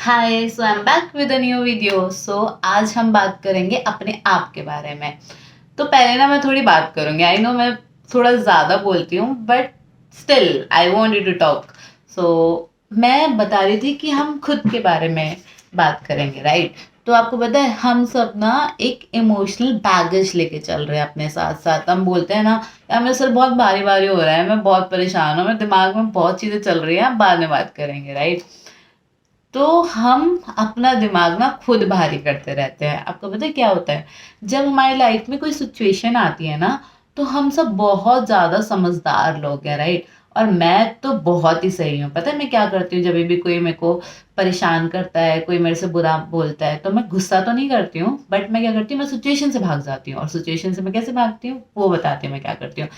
Hi, so I am back with a new video. So आज हम बात करेंगे अपने आप के बारे में। तो पहले ना मैं थोड़ी बात करूंगी। आई नो मैं थोड़ा ज़्यादा बोलती हूँ, but still I want you to talk. So मैं बता रही थी कि हम खुद के बारे में बात करेंगे, राइट? तो आपको पता है, हम सब ना एक इमोशनल बैगेज लेके चल रहे हैं अपने साथ साथ। हम बोलते हैं ना, यार मेरे सर बहुत भारी भारी हो रहा है, मैं बहुत परेशान हूँ, मेरे दिमाग में बहुत चीज़ें चल रही हैं, बाद में बात करेंगे, राइट? तो हम अपना दिमाग ना खुद भारी करते रहते हैं। आपको पता है क्या होता है? जब हमारी लाइफ में कोई सिचुएशन आती है ना, तो हम सब बहुत ज़्यादा समझदार लोग हैं, राइट? और मैं तो बहुत ही सही हूँ। पता है मैं क्या करती हूँ? जब भी कोई मेरे को परेशान करता है, कोई मेरे से बुरा बोलता है, तो मैं गुस्सा तो नहीं करती हूँ, बट मैं क्या करती हूँ, मैं सिचुएशन से भाग जाती हूँ। और सिचुएशन से मैं कैसे भागती हूँ वो बताती हूँ मैं क्या करती हूँ।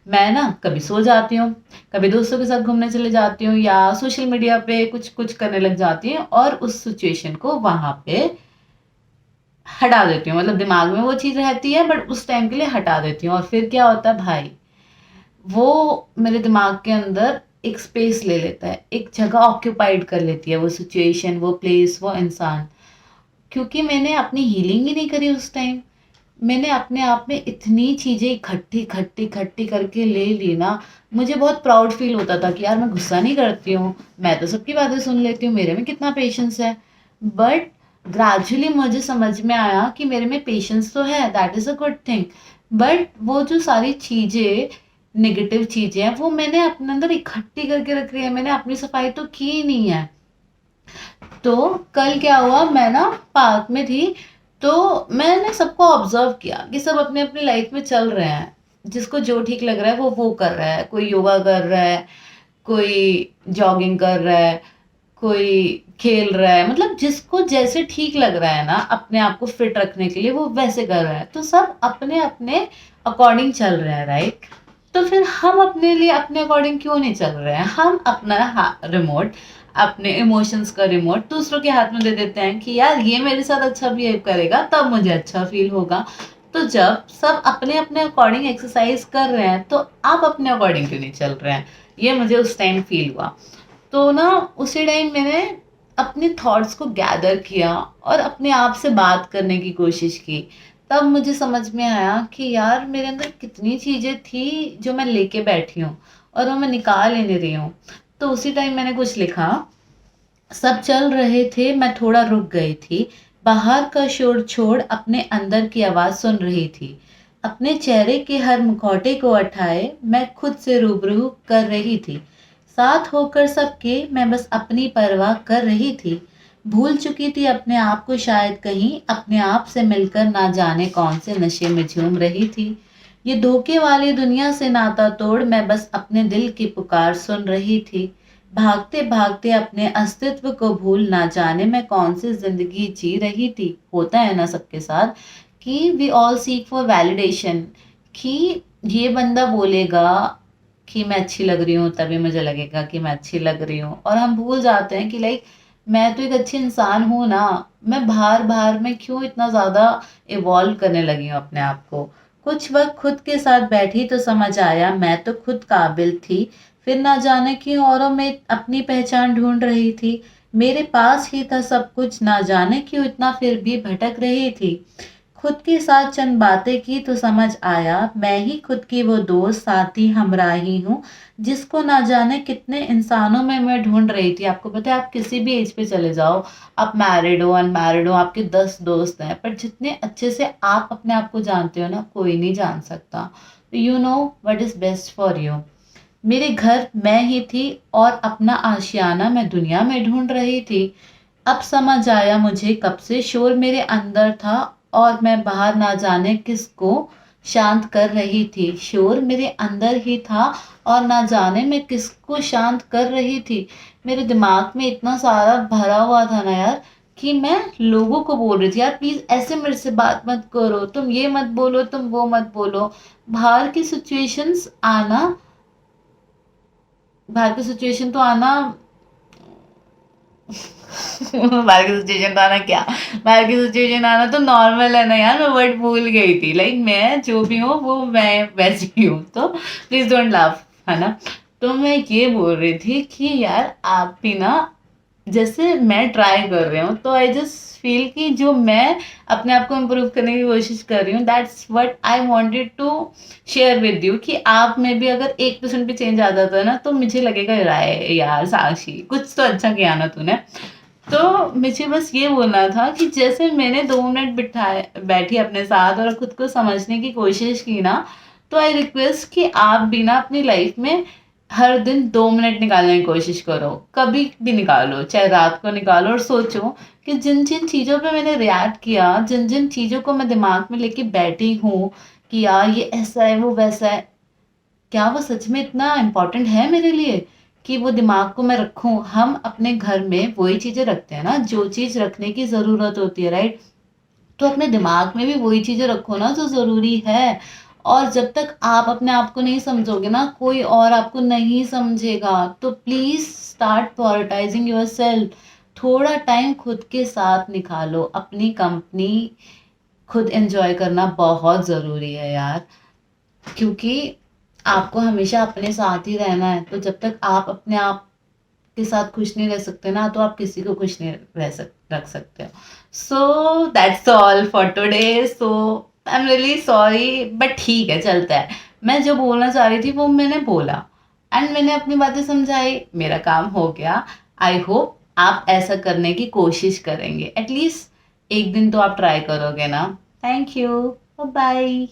मैं ना कभी सो जाती हूँ, कभी दोस्तों के साथ घूमने चले जाती हूँ, या सोशल मीडिया पे कुछ कुछ करने लग जाती हूँ, और उस सिचुएशन को वहां पे हटा देती हूँ। मतलब दिमाग में वो चीज़ रहती है, बट उस टाइम के लिए हटा देती हूँ। और फिर क्या होता है भाई, वो मेरे दिमाग के अंदर एक स्पेस ले लेता है, एक जगह ऑक्यूपाइड कर लेती है वो सिचुएशन, वो प्लेस, वो इंसान। क्योंकि मैंने अपनी हीलिंग ही नहीं करी उस टाइम। मैंने अपने आप में इतनी चीज़ें इकट्ठी इकट्ठी इकट्ठी करके ले ली ना। मुझे बहुत प्राउड फील होता था कि यार मैं गुस्सा नहीं करती हूँ, मैं तो सबकी बातें सुन लेती हूँ, मेरे में कितना पेशेंस है। बट ग्रेजुअली मुझे समझ में आया कि मेरे में पेशेंस तो है, that is a good thing. But वो जो सारी चीज़ें, नेगेटिव चीज़ें हैं, वो मैंने अपने अंदर इकट्ठी करके रख रही है, मैंने अपनी सफाई तो की ही नहीं है। तो कल क्या हुआ, मैं ना पार्क में थी, तो मैंने सबको ऑब्जर्व किया कि सब अपने अपनी लाइफ में चल रहे हैं। जिसको जो ठीक लग रहा है वो कर रहा है। कोई योगा कर रहा है, कोई जॉगिंग कर रहा है, कोई खेल रहा है। मतलब जिसको जैसे ठीक लग रहा है ना अपने आप को फिट रखने के लिए, वो वैसे कर रहा है। तो सब अपने अपने अकॉर्डिंग चल रहे हैं, राइट? तो फिर हम अपने लिए अपने अकॉर्डिंग क्यों नहीं चल रहे हैं? हम अपना रिमोट, अपने इमोशंस का रिमोट दूसरों के हाथ में दे देते हैं कि यार ये मेरे साथ अच्छा बिहेव करेगा तब मुझे अच्छा फील होगा। तो जब सब अपने अपने अकॉर्डिंग एक्सरसाइज कर रहे हैं, तो आप अपने अकॉर्डिंग क्यों नहीं चल रहे हैं? ये मुझे उस टाइम फील हुआ। तो ना उसी टाइम मैंने अपने थॉट्स को गैदर किया और अपने आप से बात करने की कोशिश की। तब मुझे समझ में आया कि यार मेरे अंदर कितनी चीज़ें थी जो मैं लेके बैठी हूँ, और वो मैं निकाल ही नहीं रही हूँ। तो उसी टाइम मैंने कुछ लिखा। सब चल रहे थे, मैं थोड़ा रुक गई थी। बाहर का शोर छोड़ अपने अंदर की आवाज़ सुन रही थी। अपने चेहरे के हर मुखौटे को उठाए मैं खुद से रूबरू कर रही थी। साथ होकर सबके मैं बस अपनी परवाह कर रही थी। भूल चुकी थी अपने आप को शायद कहीं, अपने आप से मिलकर ना जाने कौन से नशे में झूम रही थी। ये धोखे वाली दुनिया से नाता तोड़ मैं बस अपने दिल की पुकार सुन रही थी। भागते भागते अपने अस्तित्व को भूल ना जाने मैं कौन सी जिंदगी जी रही थी। होता है ना सबके साथ कि we all seek for validation, कि ये बंदा बोलेगा कि मैं अच्छी लग रही हूँ तभी मुझे लगेगा कि मैं अच्छी लग रही हूँ। और हम भूल जाते हैं कि लाइक मैं तो एक अच्छी इंसान हूँ ना। मैं बाहर बाहर में क्यों इतना ज़्यादा इवॉल्व करने लगी हूँ अपने आप को। कुछ वक्त खुद के साथ बैठी तो समझ आया मैं तो खुद काबिल थी। फिर ना जाने क्यों औरों में अपनी पहचान ढूंढ रही थी। मेरे पास ही था सब कुछ, ना जाने क्यों इतना फिर भी भटक रही थी। खुद के साथ चंद बातें की तो समझ आया मैं ही खुद की वो दोस्त साथी हमराही हूँ, जिसको ना जाने कितने इंसानों में मैं ढूंढ रही थी। आपको पता है, आप किसी भी एज पे चले जाओ, आप मैरिड हो अनमैरिड हो, आपके 10 दोस्त हैं, पर जितने अच्छे से आप अपने आप को जानते हो ना, कोई नहीं जान सकता। You know what is best for you. मेरे घर मैं ही थी और अपना आशियाना मैं दुनिया में ढूंढ रही थी। अब समझ आया मुझे कब से शोर मेरे अंदर था और मैं बाहर ना जाने किसको शांत कर रही थी। शोर मेरे अंदर ही था और ना जाने मैं किसको शांत कर रही थी। मेरे दिमाग में इतना सारा भरा हुआ था ना यार, कि मैं लोगों को बोल रही थी यार प्लीज़ ऐसे मेरे से बात मत करो, तुम ये मत बोलो, तुम वो मत बोलो। बाहर की सिचुएशंस आना, बाहर की सिचुएशन तो आना बाहर की सिचुएशन तो आना क्या, बाहर की सिचुएशन आना तो नॉर्मल है ना यार। मैं वर्ड भूल गई थी। लाइक मैं जो भी हूँ वो मैं वैसी ही हूँ, तो प्लीज डोंट लाफ, है ना? तो मैं ये बोल रही थी कि यार आप भी ना जैसे मैं ट्राई कर रही हूँ, तो आई जस्ट फील कि जो मैं अपने आप को इम्प्रूव करने की कोशिश कर रही हूँ, that's what I wanted to share with you, कि आप में भी अगर 1% भी चेंज आ जाता है ना, तो मुझे लगेगा राय यार साक्षी कुछ तो अच्छा किया ना तूने। तो मुझे बस ये बोलना था कि जैसे मैंने 2 मिनट बिठाए बैठी अपने साथ और खुद को समझने की कोशिश की ना, तो आई रिक्वेस्ट कि आप भी ना अपनी लाइफ में हर दिन 2 मिनट निकालने की कोशिश करो, कभी भी निकालो, चाहे रात को निकालो, और सोचो कि जिन जिन चीज़ों पे मैंने रिएक्ट किया, जिन जिन चीज़ों को मैं दिमाग में लेके बैठी हूँ कि यार ये ऐसा है वो वैसा है, क्या वो सच में इतना इम्पोर्टेंट है मेरे लिए कि वो दिमाग को मैं रखूं। हम अपने घर में वही चीज़ें रखते हैं ना जो चीज़ रखने की ज़रूरत होती है, राइट? तो अपने दिमाग में भी वही चीज़ें रखो ना जो ज़रूरी है। और जब तक आप अपने आप को नहीं समझोगे ना, कोई और आपको नहीं समझेगा। तो प्लीज़ स्टार्ट प्रायोरिटाइजिंग योरसेल्फ। थोड़ा टाइम खुद के साथ निकालो, अपनी कंपनी खुद एंजॉय करना बहुत ज़रूरी है यार, क्योंकि आपको हमेशा अपने साथ ही रहना है। तो जब तक आप अपने आप के साथ खुश नहीं रह सकते ना, तो आप किसी को खुश नहीं रख सकते हो। So that's all for today. So I am really sorry, but ठीक है, चलता है। मैं जो बोलना चाह रही थी वो मैंने बोला, एंड मैंने अपनी बातें समझाई, मेरा काम हो गया। आई होप आप ऐसा करने की कोशिश करेंगे, एटलीस्ट एक दिन तो आप ट्राई करोगे ना। Thank you, bye bye.